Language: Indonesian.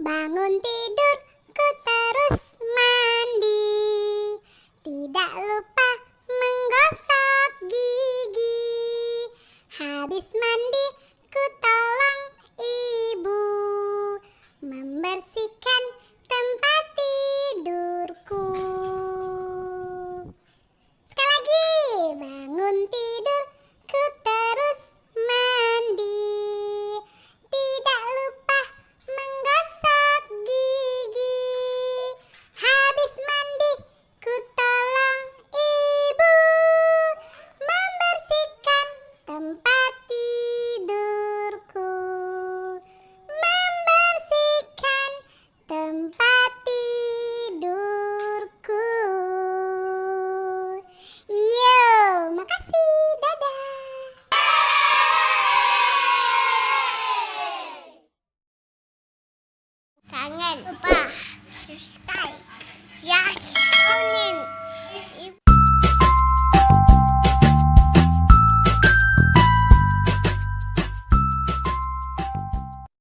Bangun tidur, ku terus mandi. Tidak lupa menggosok gigi. Habis mandi, ku tolong ibu membersihkan tempat tidurku. Sekali lagi, bangun tidur, ku terus mandi. Tidak lupa menggosok gigi. Habis mandi, ku tolong ibu membersihkan tempat tidurku. Membersihkan tempat tidurku. Yo, makasih, dadah. Kangen, Opa.